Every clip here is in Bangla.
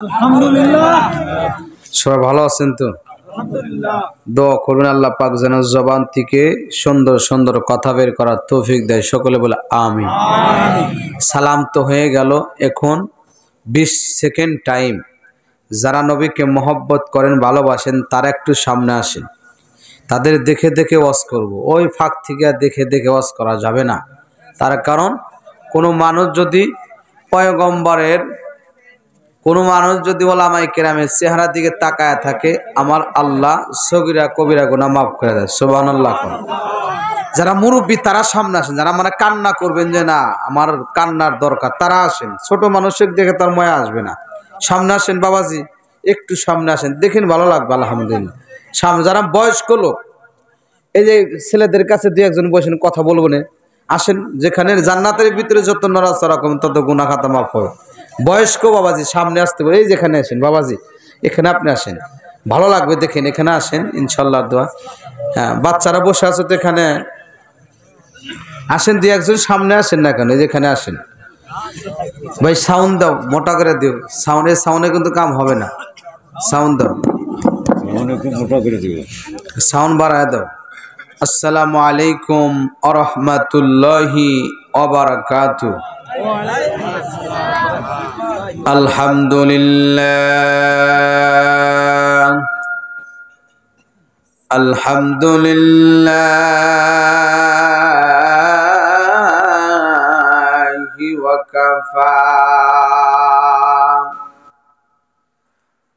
আলহামদুলিল্লাহ। সবাই ভালো আছেন তো? আলহামদুলিল্লাহ। দোয়া করবেন আল্লাহ পাক যেন জবান থেকে সুন্দর সুন্দর কথা বের করার তৌফিক দেয়। সকলে বলে আমিন। সালাম তো হয়ে গেল, এখন 20 সেকেন্ড টাইম। যারা নবীকে মহব্বত করেন, ভালোবাসেন, তারা একটু সামনে আসেন। তাদের দেখে দেখে ওয়াজ করব। ওই ফাঁক থেকে দেখে দেখে ওয়াজ করা যাবে না। তার কারণ কোনো মানুষ যদি পয়গম্বরের ওলামায়ে কেরামের চেহারার দিকে তাকায় থাকে, আমার আল্লাহ সগীরা কবিরা গুনাহ মাফ করে দেয়। সুবহানাল্লাহ। যারা মুরব্বী তারা সামনে আসেন, যারা মানে কান্না করবেন যে না আমার কান্নার দরকার, তারা আসেন। ছোট মানুষের দেখে তার ময়া আসবে না। সামনে আসেন বাবাজি, একটু সামনে আসেন, দেখেন ভালো লাগবে আলহামদুলিল্লাহ। সামনে যারা বয়স্ক লোক, এই যে ছেলেদের কাছে দুই একজন বসেন, কথা বলবো না, আসেন। যেখানে জান্নাতের ভিতরে যত নড়াচড়া করবেন তত গুনাহ খাতা মাফ হবে। বয়স্ক বাবাজি সামনে আসতে পারে, এই যেখানে আসেন বাবাজি, এখানে আপনি আসেন, ভালো লাগবে দেখেন, এখানে আসেন ইনশাল্লাহ দোয়া। হ্যাঁ, বাচ্চারা বসে আছে তো এখানে আসেন, দুই একজন সামনে আসেন না কেন, যেখানে আসেন। ভাই সাউন্ড দাও, মোটা করে দিও। সাউন্ডে কিন্তু কাম হবে না। সাউন্ড দাও, মোটা করে দিবে। সাউন্ড বাড়ায় দাও। আসসালামু আলাইকুম ওয়া রাহমাতুল্লাহি ওয়া বারাকাতুহু। আলহামদুলিল্লাহ আলহামদুলিল্লাহি ওয়া কাফা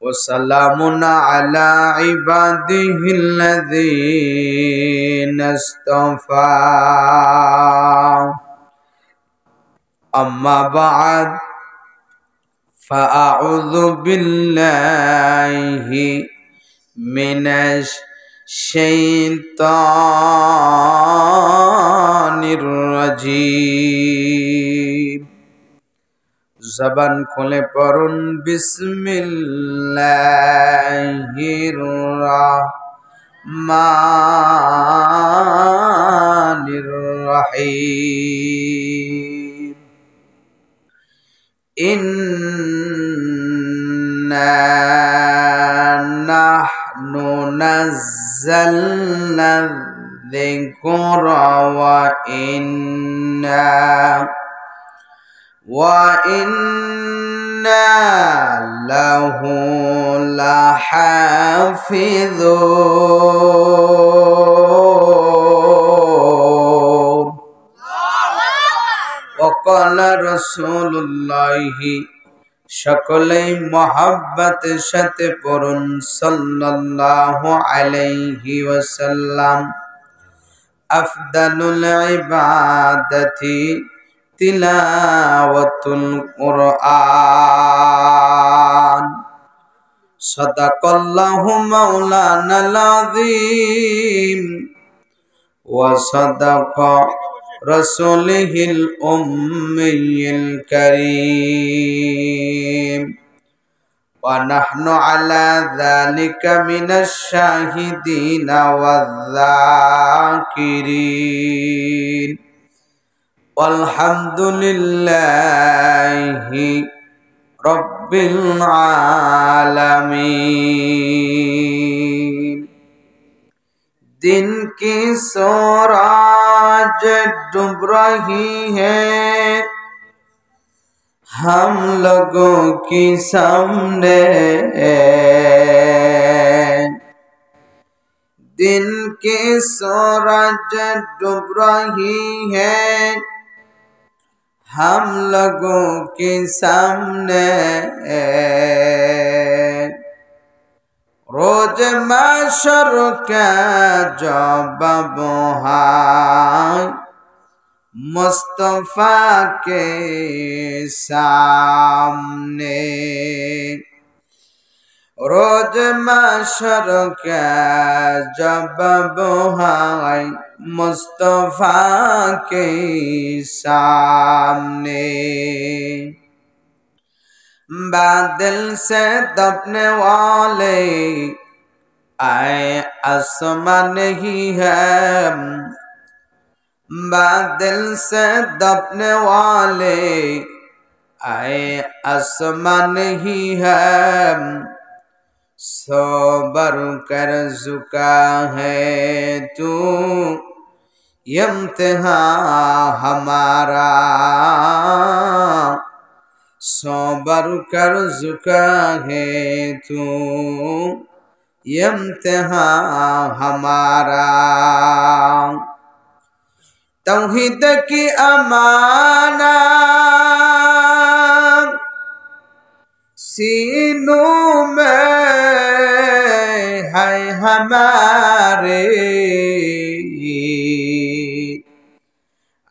ওয়া সালামুন আলা ইবাদিহিল্লাযীনা ইসতাফা। আম্মা বা'দ ফাআউযু বিল্লাহি মিনাশ শাইতানির রাজীম। জবান খুলে পড়ুন বিসমিল্লাহির রাহমানির রাহিম। ইন্না নাহনু নাযালনা যিকরা ওয়া ইন্না লাহু লাহাফিযুন। ওয়াকালা রাসূলুল্লাহি, সকলেই মহব্বতের সাথে পড়ুন সাল্লাল্লাহু আলাইহি ওয়াসাল্লাম। আফদালুল ইবাদাতি তিলাওয়াতুল কুরআন। সাদাকাল্লাহু মাওলানাল আযীম ওয়া সাদাকা রাসূলিহিল উম্মিয়িল কারীম। ওয়া নাহনু আলা যালিকা মিনাশ শাহিদিনা ওয়ায যাকিরিন। আলহামদুলিল্লাহি রাব্বিল আলামিন। दिन की सूरज डूब रही है हम लोगों के सामने। दिन की सूरज डूब रही है हम लोगों के सामने। रोज महशर का जब है मुस्तफा के सामने। रोज महशर का जब है मुस्तफा के सामने। बादल से दबने वाले आए आसमां नहीं है, बादल से दबने वाले आए आसमान ही है सबर कर चुका है तू इम्तिहान हमारा सबर कर चुका है तू इम्तिहान हमारा तौहीद की अमाना सीनों में है हमारे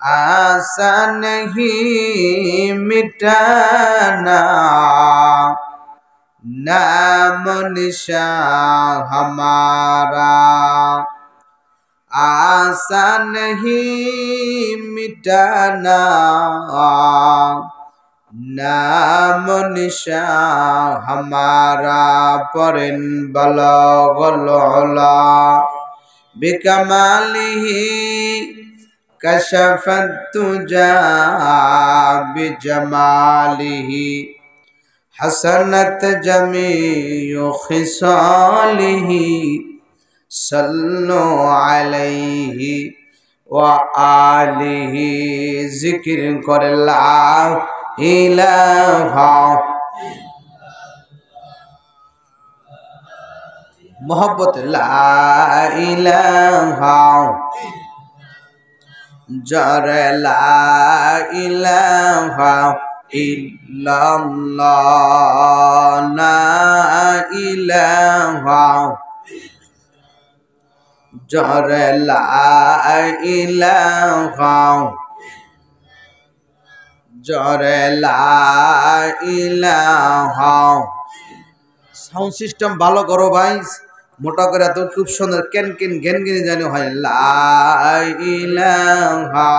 आशा नहीं मिटाना नाम निशान हमारा आशा नहीं मिटाना नाम निशान हमारा परिन बलगल उला बिकमालिही कशफत तुजा बिजमालिही हसनत जमीउ खिसालिही सल्लु अलैहि व आलिहि जिक्र कर ला इलाहा मोहब्बत ला इलाहा जर ला इलाहा इल्लल्लाह ला इलाहा जर ला इलाहा जर ला इलाहा साउंड सिस्टम ভালো করো ভাই মোটা করে তো খুব সুন্দর কেন কেন গেন গেন জানো হয় লা ইলাহা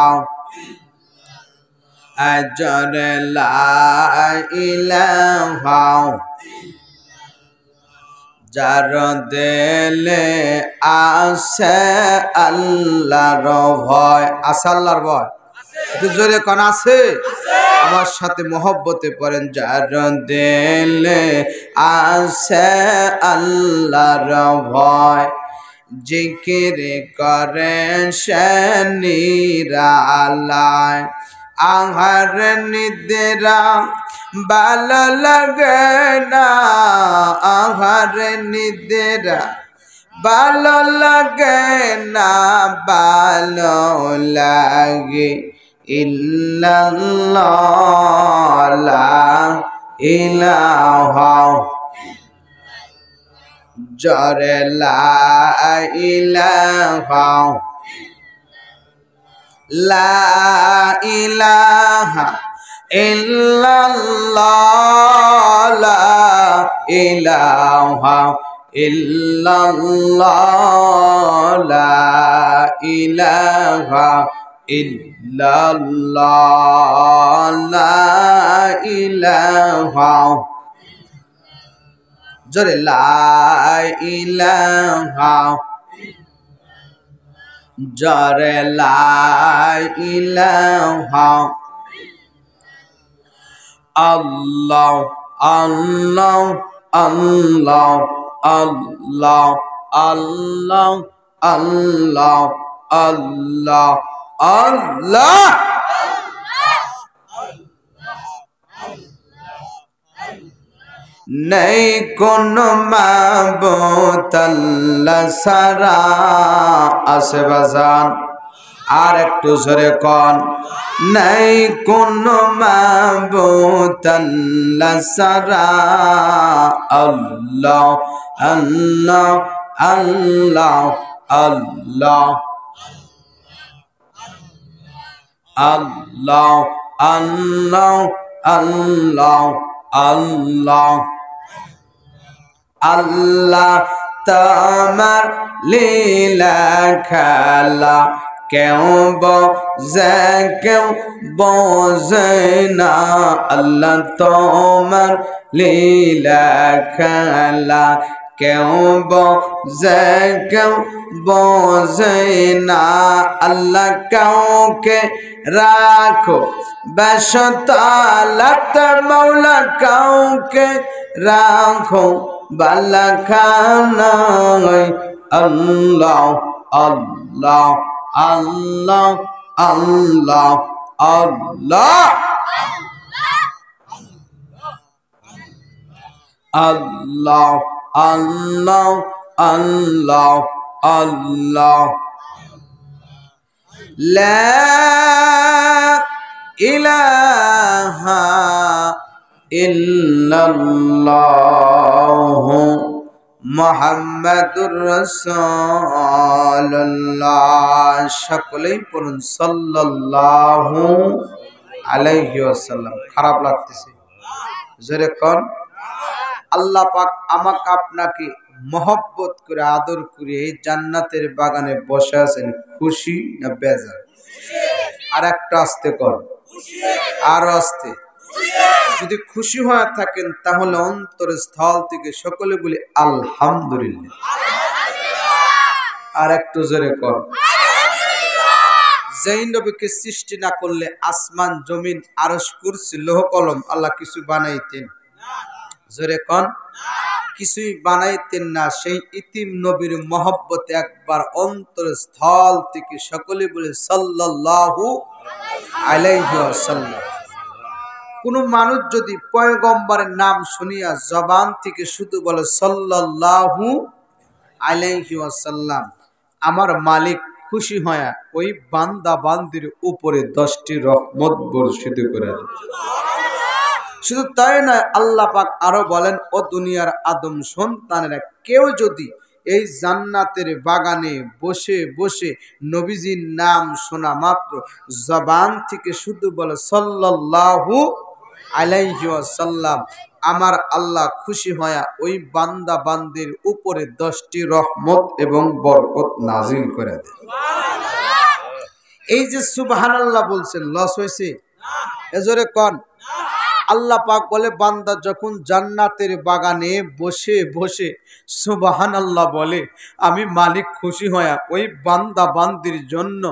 আজর লা ইলাহা যার দিলে আছে আল্লাহর ভয় আছে আল্লাহর ভয় একটু জোরে কোন আছে আমার সাথে মহব্বতে পড়েন যার দিলে আছে আল্লাহর ভয় জিকির করে সে নিরালায় আহার নিদ্রা ভালো লাগে না আহার নিদ্রা ভালো লাগে না ভালো লাগে ইল্লাল্লাহ লা ইলাহা জরে লা ইলাহা লা ইলাহা ইল্লাল্লাহ লা ইলাহা ইল্লাল্লাহ লা ইলাহা ইল্লাল্লাহ লা ইলাহা জোরে লা ইলাহা জোরে লা ইলাহা আল্লাহ আল্লাহ আল্লাহ আল্লাহ আল্লাহ আল্লাহ আল্লাহ আল্লাহ নেই কোন মাবুদ আল্লাহ ছাড়া আছে বাজান আর একটু জোরে কোন নাই কোন মাবুদ আল্লাহ ছাড়া আল্লাহ আল্লাহ আল্লাহ আল্লাহ আল্লাহ আল্লাহ আল্লাহ আল্লাহ আল্লাহ তোমার লীলা খেলা কেউ বোঝে না আল্লাহ তোমার লীলা খেলা কেউ বোঝে কেউ বোঝে না আল্লাহ কাউকে রাখো বেশতালাত মৌলা কাউকে রাখো বালাখানায় আল্লাহ আল্লাহ আল্লাহ আল্লাহ আল্লাহ আল্লাহ আল্লাহ আল্লাহ আল্লাহ লা ইলাহা ইল্লাল্লাহ মুহাম্মাদুর রাসূলুল্লাহ সকলেই পড়ুন সাল্লাল্লাহু আলাইহি ওয়াসাল্লাম খারাপ লাগতেছে জোরে কোন আল্লাহ পাক আমাকে আপনাকে মহব্বত করে আদর করে এই জান্নাতের বাগানে বসে আছেন খুশি না বেজার আর একটা আস্তে কর আর আস্তে যদি খুশি হয়ে থাকেন তাহলে অন্তরের স্থল থেকে সকলে বলি আলহামদুলিল্লাহ আর একটু জোরে কর যেই নবীকে সৃষ্টি না করলে আসমান জমিন আরশ কুরসি লৌহ কলম আল্লাহ কিছু বানাইতেন জোরে কোন কিছুই বানাইতেন না সেই ইতিম নবীর মহব্বতে একবার অন্তরের স্থল থেকে সকলে বলে সাল্লাল্লাহু আলাইহি ওয়াসাল্লাম কোন মানুষ যদি পয়গম্বরের নাম শুনিয়া জবান থেকে শুধু বলে সাল্লাল্লাহু আলাইহি ওয়াসাল্লাম আমার মালিক খুশি হয়া ওই বান্দা বান্দির উপরে 10টি রহমত বর্ষিত করে দেন শুধু তাই নয় আল্লাহ পাক আরো বলেন ও দুনিয়ার আদম সন্তানেরা কেউ যদি এই জান্নাতের বাগানে বসে বসে নবীজির নাম শোনা মাত্র জবান থেকে শুধু বলে সাল্লাল্লাহু আলাইহি ওয়াসাল্লাম আমার আল্লাহ খুশি হয়া ওই বান্দা বান্দির উপরে 10টি রহমত এবং বরকত নাজিল করে দেয় এই যে সুবহানাল্লাহ বলছেন লস হয়েছে এজরে কোন আল্লাহ পাক বলে বান্দা যখন জান্নাতের বাগানে বসে বসে সুবহানাল্লাহ বলে আমি মালিক খুশি হয়া ওই বান্দা বান্দির জন্য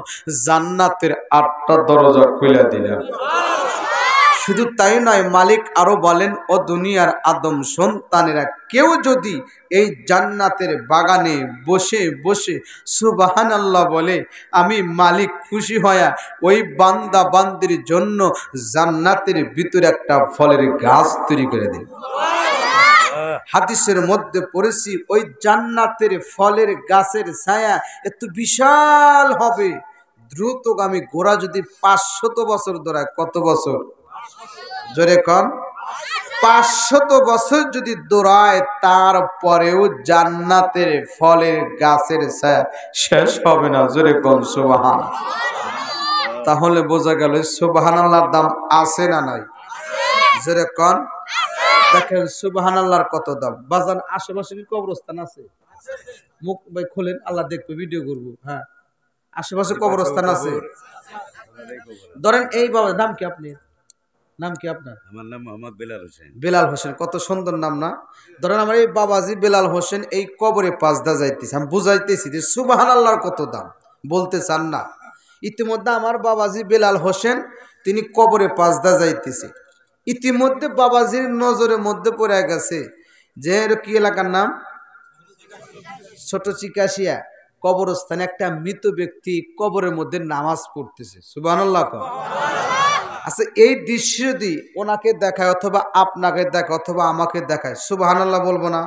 জান্নাতের 8টা দরজা খুলে দিলাম শুধু তাই নয় মালিক আরো বলেন ও দুনিয়ার আদম সন্তানেরা কেউ যদি এই জান্নাতের বাগানে বসে বসে সুবহানাল্লাহ বলে আমি মালিক খুশি হয়া ওই বান্দা বান্দির জন্য জান্নাতের ভিতরে একটা ফলের গাছ তৈরি করে দেন হাদিসের মধ্যে পড়েছি ওই জান্নাতের ফলের গাছের ছায়া এত বিশাল হবে দ্রুতগামী ঘোড়া যদি 500 বছর দৌড়ায় কত বছর জোরে কন 500 বছর যদি দৌড়ায় তারপরেও জান্নাতের ফলের গাছের ছায়া শেষ হবে না জোরে কন সুবহান তাহলে বোঝা গেল সুবহানাল্লাহর দাম আছে না নাই জোরে কন দেখেন সুবহানাল্লাহর কত দাম বাজান আশেপাশে কি কবরস্থান আছে মুখ ভাই খোলেন আল্লাহ দেখবে ভিডিও করব হ্যাঁ আশেপাশে কবরস্থান আছে ধরেন এই বাবা নাম কি আপনি নাম কি আপনার আমার নাম মোহাম্মদ বেলাল হোসেন বেলাল হোসেন কত সুন্দর নাম না ধরেন আমার এই বাবাজি বেলাল হোসেন এই কবরে পাঁচদা যাইতেছে আমি বুঝাইতেছি যে সুবহানাল্লাহর কত দাম বলতে চান না ইতিমধ্যে আমার বাবাজি বেলাল হোসেন তিনি কবরে পাঁচদা যাইতেছে ইতিমধ্যে বাবাজির নজরের মধ্যে পড়ে গেছে যে কি এলাকার নাম ছোট চিকাশিয়া কবরস্থানে একটা মৃত ব্যক্তি কবরের মধ্যে নামাজ পড়তেছে সুবহানাল্লাহ আচ্ছা এই দৃশ্য যদি ওনাকে দেখায় অথবা আপনাকে দেখায় অথবা আমাকে দেখায় সুবহানাল্লাহ বলবো না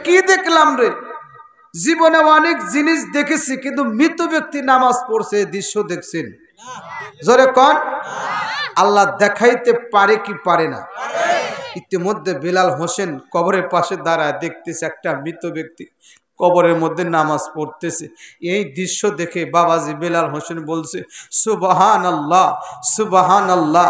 কি দেখলাম রে জীবনে অনেক জিনিস দেখেছি কিন্তু মৃত ব্যক্তি নামাজ পড়ছে এই দৃশ্য দেখছেন জোরে কোন আল্লাহ দেখাইতে পারে কি পারে না ইতিমধ্যে বেলাল হোসেন কবরের পাশে দাঁড়ায় দেখতেছে একটা মৃত ব্যক্তি কবরের মধ্যে নামাজ পড়তেছে এই দৃশ্য দেখে বাবাজি বেলাল হোসেন বলছে সুবহানাল্লাহ সুবহানাল্লাহ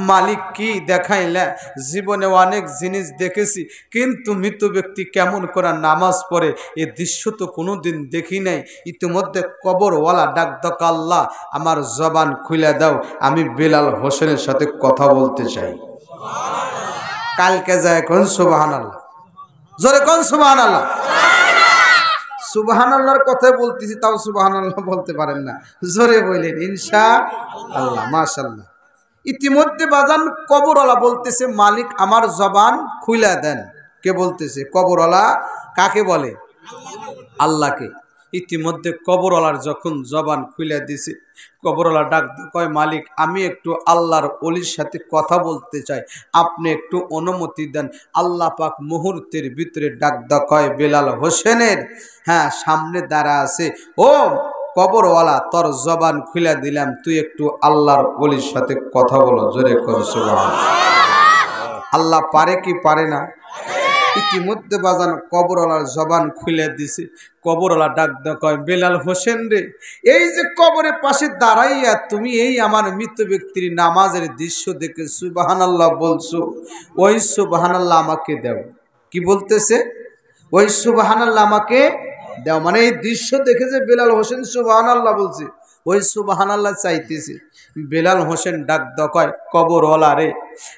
মালিক কি দেখাইলা জীবনে অনেক জিনিস দেখেছি কিন্তু মৃত ব্যক্তি কেমন করে নামাজ পড়ে এই দৃশ্য তো কোনোদিন দেখি নাই ইতিমধ্যে কবরওয়ালা ডাক ডাক আল্লাহ আমার জবান খুলে দাও আমি বেলাল হোসেনের সাথে কথা বলতে চাই কালকে যায় এখন সুবহানাল্লাহ জোরে কোন সুবহানাল্লাহ। সুবহানাল্লাহর কথা বলতেছি, তাও সুবহানাল্লাহ বলতে পারেন না, জোরে বললেন ইনশাআল্লাহ, মাশাআল্লাহ। ইতিমধ্যে বাজান কবরওয়ালা বলতেছে, মালিক আমার জবান খুইলা দেন। কে বলতেছে? কবরওয়ালা। কাকে বলে? আল্লাহকে। ইতিমধ্যে কবরওয়ালার যখন জবান খুলে দিছে, কবরওয়ালা ডাক কয়, মালিক আমি একটু আল্লাহর ওলির সাথে কথা বলতে চাই, আপনি একটু অনুমতি দেন। আল্লাহ পাক মুহূর্তের ভিতরে ডাক কয়, বেলাল হোসেনের হ্যাঁ সামনে দাঁড়া আছে, ও কবরওয়ালা তোর জবান খুলে দিলাম, তুই একটু আল্লাহর ওলির সাথে কথা বলো। জোরে কর সুবহানাল্লাহ। আল্লাহ পারে কি পারে না? ইতিমধ্যে বাজান কবরওয়ালার জবান খুলে দিছে। কবরওয়ালা ডাক কয়, বেলাল হোসেন রে, এই যে কবরের পাশে দাঁড়াইয়া তুমি এই আমার মৃত ব্যক্তির নামাজের দৃশ্য দেখে সুবহানাল্লাহ বলছো, ওই সুবহানাল্লাহ আমাকে দাও। কি বলতেছে? ওই সুবহানাল্লাহ আমাকে দাও, মানে এই দৃশ্য দেখে যে বেলাল হোসেন সুবহানাল্লাহ বলছে, ওই সুবহানাল্লাহ চাইতেছে। বেলাল হোসেন ডাক কয়, কবরওয়ালা রে,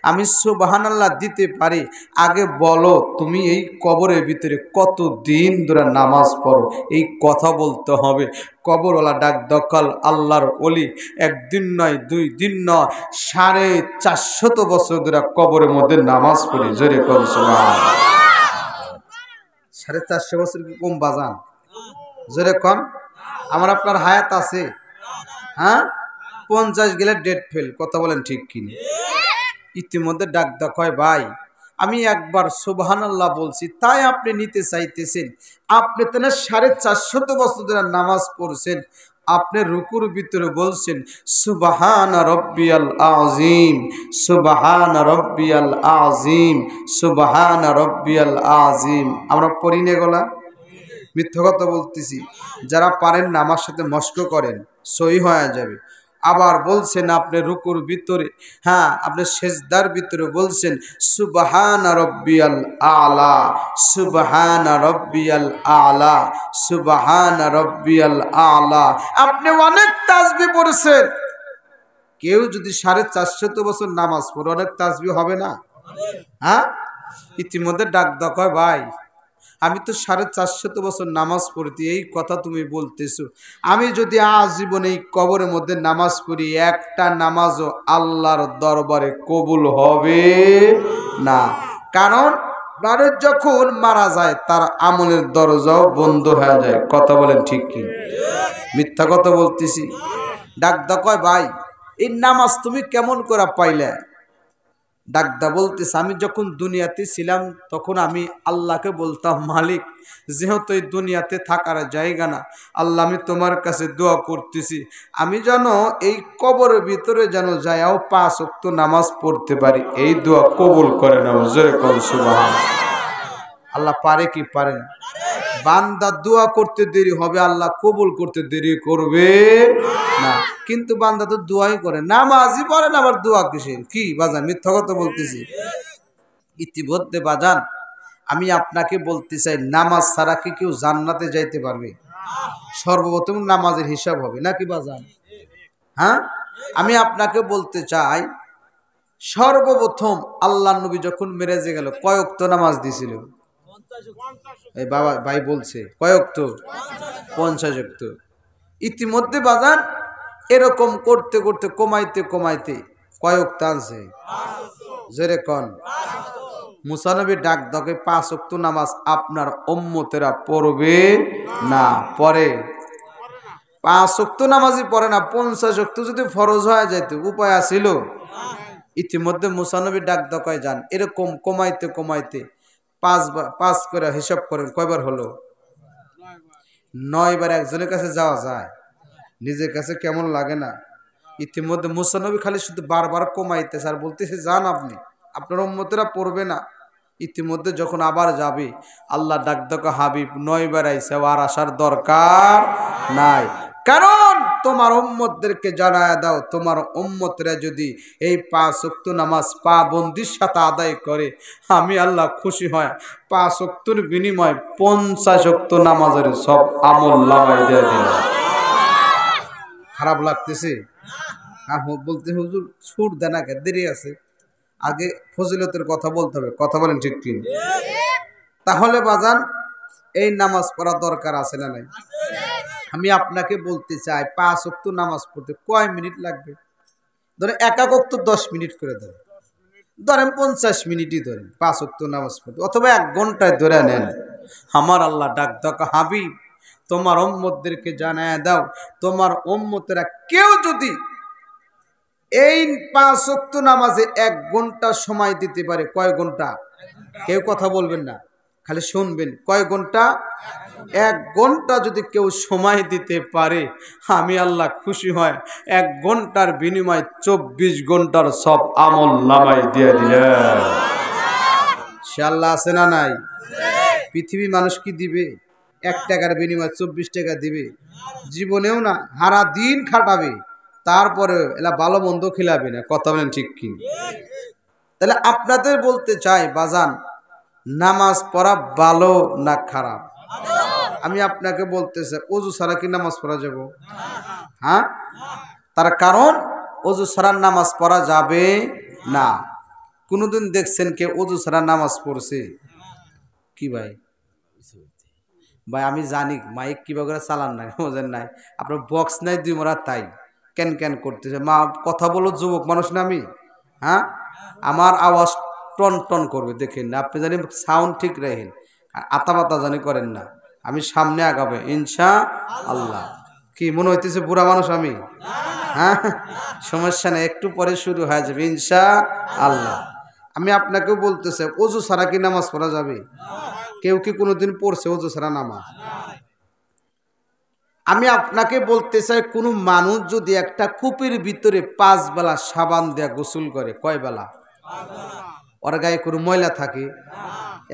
আমি সুবহানাল্লাহ দিতে পারি, আগে বলো তুমি এই কবরের ভিতরে কতদিন ধরে নামাজ পড়ো, এই কথা বলতে হবে। কবরওয়ালা ডাক দকাল, আল্লাহর ওলি একদিন নয়, 2 দিন নয়, 450 বছর ধরে কবরের মধ্যে নামাজ পড়ি। জোরে কর সুবহানাল্লাহ। 450 বছর কি কম বাজান? জোরে কন। আমার আপনার হায়াত আছে? হ্যাঁ, 50 গেলে ডেট ফেল। কথা বলেন ঠিক কিনা? ইতিমধ্যে ডাক কয়, ভাই আমি একবার সুবহানাল্লাহ বলছি, তাই আপনি নিতে চাইতেছেন। আপনি তো না 450 বছর ধরে নামাজ পড়ছেন, আপনি রুকুর ভিতরে বলছেন সুবহানা রব্বিয়াল আযীম, সুবহানা রব্বিয়াল আযীম, সুবহানা রব্বিয়াল আযীম। আমরা পড়ি না এগুলা? মিথ্যা কথা বলতেছি? যারা পারেন না আমার সাথে মস্ক করেন, সহি হয়ে যাবে। আবার বলছেন আপনি রুকুর ভিতরে, হ্যাঁ আপনি সেজদার ভিতরে বলছেন সুবহানা রব্বিয়াল আলা, সুবহানা রব্বিয়াল আলা, সুবহানা রব্বিয়াল আলা। আপনি অনেক তাসবিহ পড়ছেন। কেউ যদি 450 বছর নামাজ পড়ে, অনেক তাসবিহ হবে না? হ্যাঁ। ইতিমধ্যে ডাক কয়, ভাই আমি তো 450 বছর নামাজ পড়তি, এই কথা তুমি বলতেছো, আমি যদি আজীবন এই কবরের মধ্যে নামাজ পড়ি, একটা নামাজও আল্লাহর দরবারে কবুল হবে না। কারণ মানুষ যখন মারা যায় তার আমলের দরজাও বন্ধ হয়ে যায়। কথা বলেন ঠিক কি? মিথ্যা কথা বলতেছি? ডাক কয়, ভাই এই নামাজ তুমি কেমন করে পাইলে? ডাকদা বলতেছে, আমি যখন দুনিয়াতে ছিলাম তখন আমি আল্লাহকে বলতাম, মালিক যেহেতু এই দুনিয়াতে থাকার জায়গা না, আল্লাহ আমি তোমার কাছে দোয়া করতেছি, আমি যেন এই কবরের ভিতরে যেন যাইও 5 ওয়াক্ত নামাজ পড়তে পারি, এই দোয়া কবুল করে নাও। জোরে কর সুবহানাল্লাহ। আল্লাহ পারে কি পারে না? বান্দা দোয়া করতে দেরি হবে, আল্লাহ কবুল করতে দেরি করবে না। কিন্তু বান্দা তো দোয়াই করে, নামাজই পড়ে না, আবার দোয়া কিসের? কি বাজান মিথ্যা কথা বলতেছি? ইতিমধ্যে বাজান আমি আপনাকে বলতে চাই, নামাজ ছাড়া কি কেউ জান্নাতে যাইতে পারবে? সর্বপ্রথম নামাজের হিসাব হবে নাকি বাজান? হ্যাঁ, আমি আপনাকে বলতে চাই, সর্বপ্রথম আল্লাহ নবী যখন মেরাজে গেল কয় ওয়াক্ত নামাজ দিছিল? এই বাবা ভাই বলছে কয় ওয়াক্ত? 50 ওয়াক্ত। ইতিমধ্যে বাজান এরকম করতে করতে কমাইতে কমাইতে কয় ওয়াক্ত আনছে? জোরে কোন। মুসা নবী ডাক দকে 5 ওয়াক্ত নামাজ আপনার উম্মতেরা পড়বে না, পড়ে 5 ওয়াক্ত নামাজই পড়ে না, 50 ওয়াক্ত যদি ফরজ হয়ে যেত উপায় আছিল? ইতিমধ্যে মুসা নবী ডাক দকায় যান, এরকম কমাইতে কমাইতে 5 করে হিসাব করেন কয়বার হলো? 9 বার। একজনের কাছে যাওয়া যায়? নিজের কাছে কেমন লাগে না? ইতিমধ্যে মুসা নবী খালি শুধু বারবার কমাইতেছে আর বলতেছে, যান আপনি, আপনার উম্মতেরা পড়বে না। ইতিমধ্যে যখন আবার যাবে, আল্লাহ ডাক দকা, হাবিব 9 বার আইছে, আর আসার দরকার নাই, কারণ তোমার উম্মতদেরকে জানায় দাও, তোমার উম্মতরা যদি এই 5 ওয়াক্ত নামাজ পাবন্দির সাথে আদায় করে, আমি আল্লাহ খুশি হয় 5 ওয়াক্তের বিনিময়ে 50 ওয়াক্ত নামাজের সব আমল নামায় দিয়ে দিলাম। খারাপ লাগতেছে? বলতে হুজুর ছুট দেন, আগে দেরি আছে, আগে ফজিলতের কথা বলতে হবে। কথা বলেন ঠিক কি? তাহলে বাজান এই নামাজ পড়া দরকার আছে না নাই? আমি আপনাকে বলতে চাই 5 ওয়াক্ত নামাজ পড়তে কয় মিনিট লাগবে? ধরেন এক ওয়াক্ত 10 মিনিট করে ধরেন 50 মিনিটই ধরেন 5 ওয়াক্ত নামাজ পড়তে, অথবা 1 ঘন্টায় ধরে নেন। আমার আল্লাহ ডাক ডাক, হাবিব তোমার উম্মতদেরকে জানায় দাও, তোমার উম্মতেরা কেউ যদি এই 5 ওয়াক্ত নামাজে 1 ঘন্টা সময় দিতে পারে, কয় ঘন্টা? কেউ কথা বলবেন না, খালি শুনবেন। কয় ঘন্টা? 1 ঘন্টা যদি কেউ সময় দিতে পারে, আমি আল্লাহ খুশি হয় 1 ঘন্টার বিনিময়ে 24 ঘন্টার সব আমল নামায় দিয়ে দিলেন। সে আল্লাহ আছে না নাই? পৃথিবীর মানুষ কি দিবে? 1 টাকার বিনিময়ে 24 টাকা দিবে? জীবনেও না, সারা দিন খাটাবে, তারপরে এলা ভালো মন্দ খিলাবে না। কথা বলেন ঠিক কি? তাহলে আপনাদের বলতে চাই বাজান, নামাজ পড়া ভালো না খারাপ? আমি আপনাকে বলতে চাই, ওযু ছাড়া কি নামাজ পড়া যাবে? হ্যাঁ, তার কারণ ওযু ছাড়া নামাজ পড়া যাবে না। কোনদিন দেখছেন কে ওযু ছাড়া নামাজ পড়ছে? কি ভাই? ভাই আমি জানি মাইক কিভাবে করে চালান নাই, বোঝেন নাই? আপনার বক্স নাই 2 মোড়া, তাই ক্যান ক্যান করতেছে। মা কথা বলো, যুবক মানুষ না আমি, হ্যাঁ? আমার আওয়াজ টন টন করবে, দেখেন না? আপনি জানি সাউন্ড ঠিক রাখেন, আতাপাতা জানি করেন না। আমি সামনে আগাবে ইনশা আল্লাহ। কি মনে হইতেছে বুড়া মানুষ আমি? হ্যাঁ, সমস্যা নেই, একটু পরে শুরু হয়ে যাবে ইনশা আল্লাহ। আমি আপনাকেও বলতে চাই, ওযু ছাড়া কি নামাজ পড়া যাবে? কেউ কি কোনোদিন পড়ছে ওযু ছাড়া নামাজ? আমি আপনাকে বলতে চাই, কোনো মানুষ যদি একটা কূপের ভিতরে 5 বেলা সাবান দেয়া গোসল করে, কয় বেলা? ওর গায়ে কোনো ময়লা থাকে?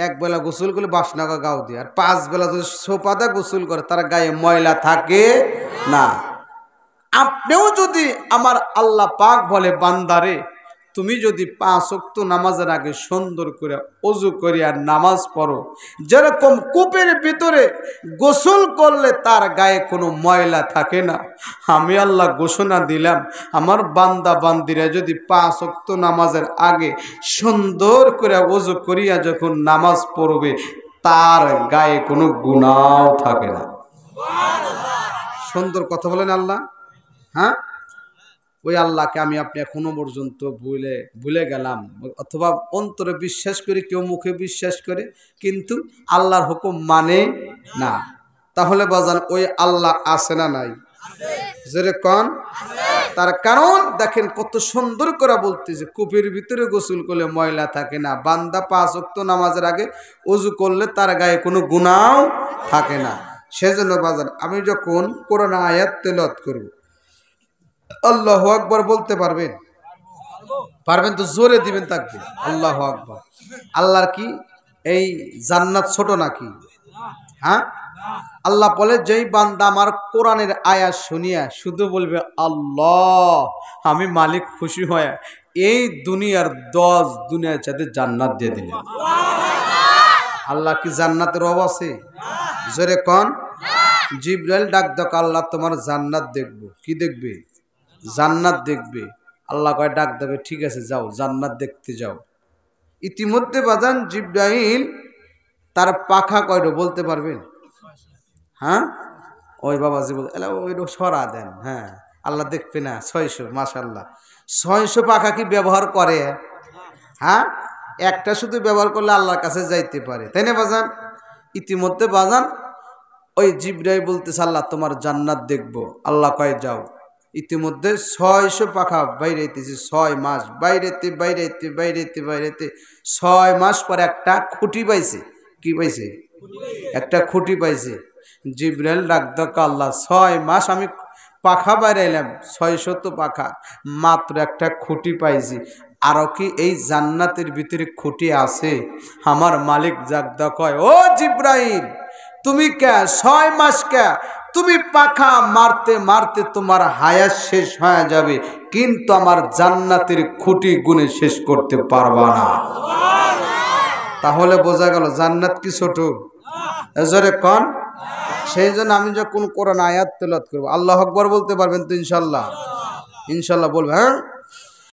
1 বেলা গোসল করলে বাসনা গাও দিয়ে, আর 5 বেলা যদি সোপাদা গোসল করে, তার গায়ে ময়লা থাকে না। আপনিও যদি আমার আল্লাহ পাক বলে, বান্দারে তুমি যদি 5 ওয়াক্ত নামাজের আগে সুন্দর করে ওযু করিয়া নামাজ পড়ো, যেরকম কূপের ভিতরে গোসল করলে তার গায়ে কোনো ময়লা থাকে না, আমি আল্লাহ ঘোষণা দিলাম, আমার বান্দা বান্দিরা যদি 5 ওয়াক্ত নামাজের আগে সুন্দর করে ওযু করিয়া যখন নামাজ পড়বে, তার গায়ে কোনো গুনাহ থাকে না। সুন্দর কথা বলেন আল্লাহ। হ্যাঁ, ওই আল্লাহকে আমি আপনি এখনো পর্যন্ত ভুলে গেলাম, অথবা অন্তরে বিশ্বাস করি, কেউ মুখে বিশ্বাস করে, কিন্তু আল্লাহর হুকুম মানে না। তাহলে বাজান ওই আল্লাহ আছে না নাই? যেরকম তার কারণ দেখেন কত সুন্দর করে বলতেছে, কূপের ভিতরে গোসল করলে ময়লা থাকে না, বান্দা 5 ওয়াক্ত নামাজের আগে ওযু করলে তার গায়ে কোনো গুনাহ থাকে না। সেজন্য বাজান আমি যখন কোরআন আয়াত তেলাওয়াত করব, আল্লাহু আকবার বলতে পারবেন? পারবেন তো জোরে দিবেন তাকবীর। আল্লাহু আকবার। আল্লাহর কি এই জান্নাত ছোট নাকি? হ্যাঁ, আল্লাহ বলে, যেই বান্দা আমার কোরআনের আয়াত শুনিয়া শুধু বলবে আল্লাহ, আমি মালিক খুশি হয়ে এই দুনিয়ার 10 দুনিয়ার চাইতে জান্নাত দিয়ে দিলেন। আল্লাহ কি জান্নাতের অভাব আছে? জোরে কোন? জিবরাইল ডাক দাও, আল্লাহ তোমার জান্নাত দেখবো। কি দেখবে? জান্নাত দেখবে। আল্লাহ কয় ডাক দেবে, ঠিক আছে যাও, জান্নাত দেখতে যাও। ইতিমধ্যে বাজান জিবরাইল তার পাখা কয়টা বলতে পারবেন? হ্যাঁ, ওই বাবাজি বল, ওই সরা দেন। হ্যাঁ, আল্লাহ দেখবে না? 600, মাশাআল্লাহ। 600 পাখা কি ব্যবহার করে? হ্যাঁ, একটা শুধু ব্যবহার করলে আল্লাহর কাছে যাইতে পারে, তাই না বাজান? ইতিমধ্যে বাজান ওই জিবরাইল বলতেছে, আল্লাহ তোমার জান্নাত দেখবো। আল্লাহ কয় যাও। ইতিমধ্যে 600 পাখা বাইরেতেছে, 6 মাস বাইরেতে বাইরেতে বাইরেতে বাইরেতে 6 মাস পরে একটা খুঁটি পাইছে। কি পাইছে? একটা খুঁটি পাইছে। জিবরাইল ডাক দাও, আল্লাহ 6 মাস আমি পাখা বাইরাইলাম, 600 পাখা, মাত্র একটা খুঁটি পাইছি, আরো কি এই জান্নাতের ভিতরে খুঁটি আছে? আমার মালিক ডাক দাও কয়, ও জিবরাইল তুমি কে 6 মাস কে? তুমি পাখা মারতে মারতে তোমার হায়াত শেষ হয়ে যাবে, কিন্তু আমার জান্নাতের খুঁটি গুনে শেষ করতে পারবা না। তাহলে বোঝা গেল জান্নাত কি ছোট? এজরে কোন? সেই জন্য আমি যখন কোরআন আয়াত তেলাওয়াত করব, আল্লাহু আকবার বলতে পারবেন তো ইনশাআল্লাহ? ইনশাআল্লাহ বলবেন? হ্যাঁ,